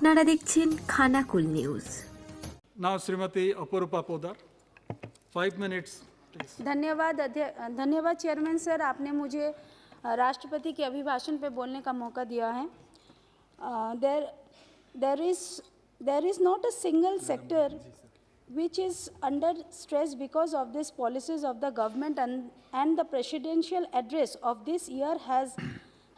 আপনারা দেখছেন Khanakul news. Now, Srimati Apurupa Podar, 5 minutes, please. धन्यवाद चेयरमैन सर, आपने मुझे राष्ट्रपति के अभिभाषण पे बोलने का मौका दिया है। There is not a single sector which is under stress because of these policies of the government, and the presidential address of this year has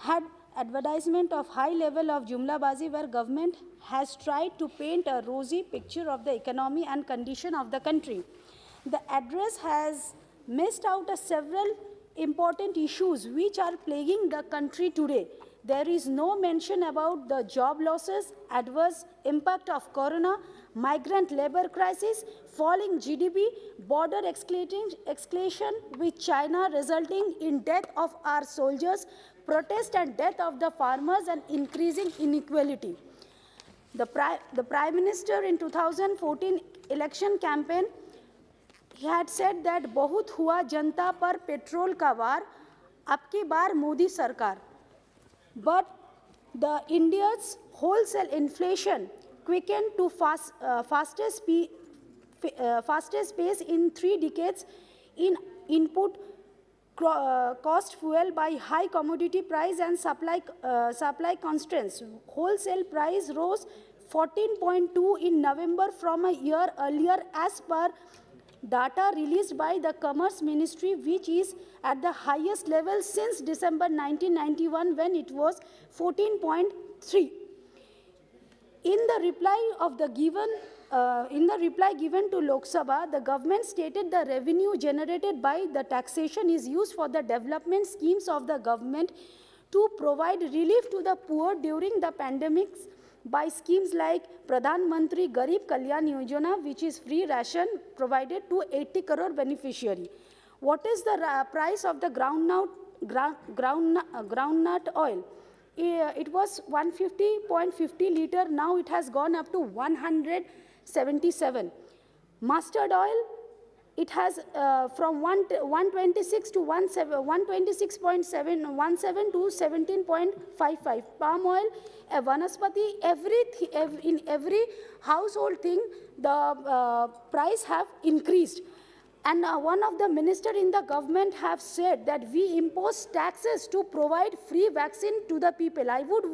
had advertisement of high level of jumlabazi, where government has tried to paint a rosy picture of the economy and condition of the country. The address has missed out several important issues which are plaguing the country today. There is no mention about the job losses, adverse impact of corona, migrant labor crisis, falling GDP, border escalation with China resulting in death of our soldiers, protest and death of the farmers, and increasing inequality. The Prime Minister in 2014 election campaign, he had said that बहुत हुआ जनता पर petrol का वार, अब की बार मोदी सरकार. But the India's wholesale inflation quickened to fastest pace in 3 decades in input cost fuel by high commodity price and supply constraints. Wholesale price rose 14.2 in November from a year earlier as per data released by the Commerce Ministry, which is at the highest level since December 1991 when it was 14.3. In the reply given to Lok Sabha, the government stated the revenue generated by the taxation is used for the development schemes of the government to provide relief to the poor during the pandemics by schemes like Pradhan Mantri Garib Kalyan Yojana, which is free ration provided to 80 crore beneficiaries. What is the price of the groundnut oil? It was 150.50 liter. Now it has gone up to 177. Mustard oil, it has from 126 to 126.717 to 17.55. Palm oil, vanaspati, in every household thing, the price have increased. And one of the ministers in the government have said that we impose taxes to provide free vaccine to the people. I would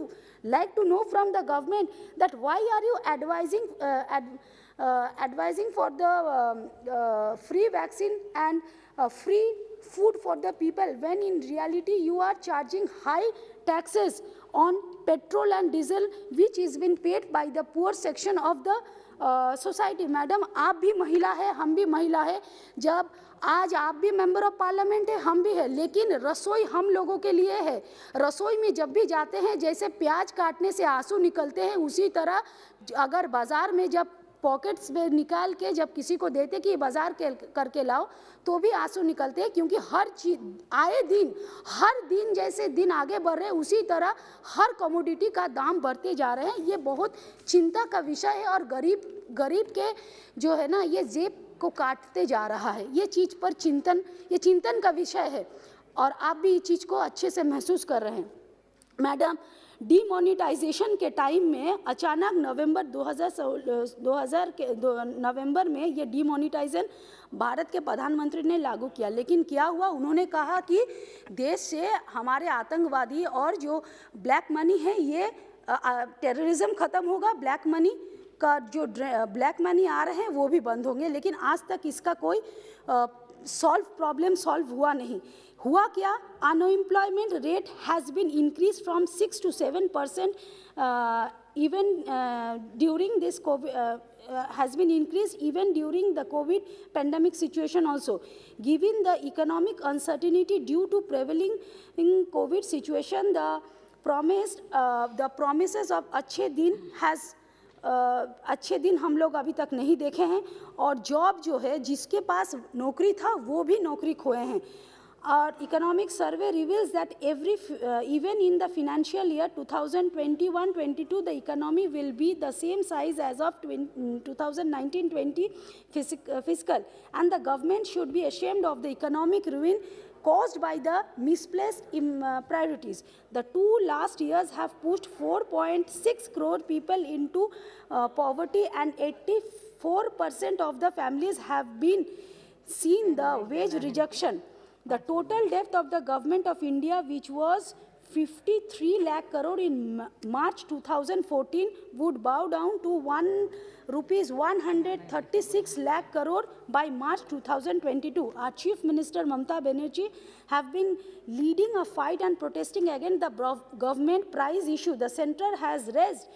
like to know from the government that why are you advising for the free vaccine and free food for the people, when in reality you are charging high taxes on petrol and diesel, which is being paid by the poor section of the society. Madam, आप भी महिला है, हम भी महिला है. जब आज आप भी मेंबर ऑफ पार्लियामेंट है, हम भी है, लेकिन रसोई हम लोगों के लिए है. रसोई में जब भी जाते हैं, जैसे प्याज काटने से आंसू निकलते हैं, उसी तरह अगर बाजार में जब पॉकेट्स में निकाल के जब किसी को देते कि बाजार करके लाओ, तो भी आंसू निकलते हैं, क्योंकि हर चीज आए दिन, हर दिन जैसे दिन आगे बढ़ रहे हैं, उसी तरह हर कमोडिटी का दाम बढ़ते जा रहे हैं. ये बहुत चिंता का विषय है और गरीब के जो है ना, ये जेब को काटते जा रहा है. ये चीज़ पर चिंतन का विषय है और आप भी इस चीज़ को अच्छे से महसूस कर रहे हैं. मैडम, डीमोनेटाइजेशन के टाइम में अचानक नवंबर 2000 के नवंबर में ये डीमोनेटाइजेशन भारत के प्रधानमंत्री ने लागू किया. लेकिन क्या हुआ, उन्होंने कहा कि देश से हमारे आतंकवादी और जो ब्लैक मनी है, ये टेररिज्म ख़त्म होगा, ब्लैक मनी का जो ब्लैक मनी आ रहे हैं वो भी बंद होंगे. लेकिन आज तक इसका कोई प्रॉब्लम सॉल्व हुआ नहीं. हुआ क्या, unemployment rate has been increase from 6 to 7% even during this COVID has been increased even during the COVID pandemic situation also. Given the economic uncertainty due to prevailing in COVID situation, the promises of अच्छे दिन हम लोग अभी तक नहीं देखे हैं. और जॉब जो है, जिसके पास नौकरी था वो भी नौकरी खोए हैं. Our economic survey reveals that even in the financial year 2021-22, the economy will be the same size as of 2019-20 fiscal, and the government should be ashamed of the economic ruin caused by the misplaced priorities. The last 2 years have pushed 4.6 crore people into poverty, and 84% of the families have been seen the wage reduction. The total debt of the government of India, which was 53 lakh crore in March 2014, would bow down to rupees 136 lakh crore by March 2022. Our Chief Minister Mamata Banerjee have been leading a fight and protesting against the government price issue. The center has raised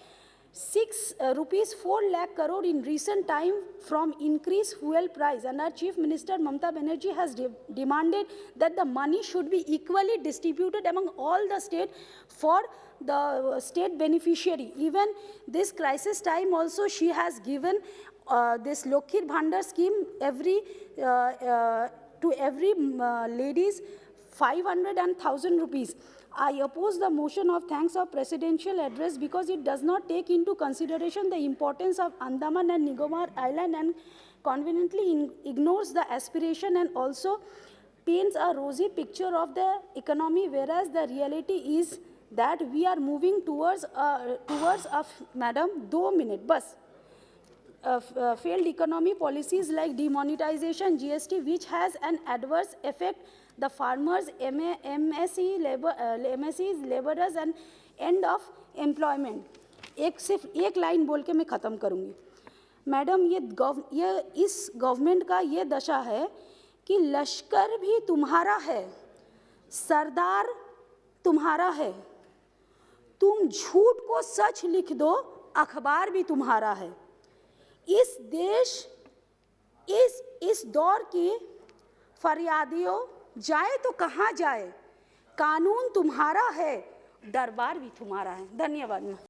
rupees 4 lakh crore in recent time from increased fuel price, and our Chief Minister Mamata Banerjee has demanded that the money should be equally distributed among all the state for the state beneficiary. Even this crisis time also, she has given this Lokhir Bhandar scheme to every ladies 500 and 1,000 rupees. I oppose the motion of thanks of presidential address because it does not take into consideration the importance of Andaman and Nicobar Island and conveniently ignores the aspiration and also paints a rosy picture of the economy, whereas the reality is that we are moving towards madam, 2 minutes, bus. Failed economy policies like demonetization, GST, which has an adverse effect the farmers, MSE, laborers and end of employment. सिर्फ एक line बोल के मैं ख़त्म करूँगी. Madam, ये इस government का ये दशा है कि लश्कर भी तुम्हारा है, सरदार तुम्हारा है, तुम झूठ को सच लिख दो, अखबार भी तुम्हारा है. इस दौर की फरियादियों जाए तो कहाँ जाए, कानून तुम्हारा है, दरबार भी तुम्हारा है. धन्यवाद.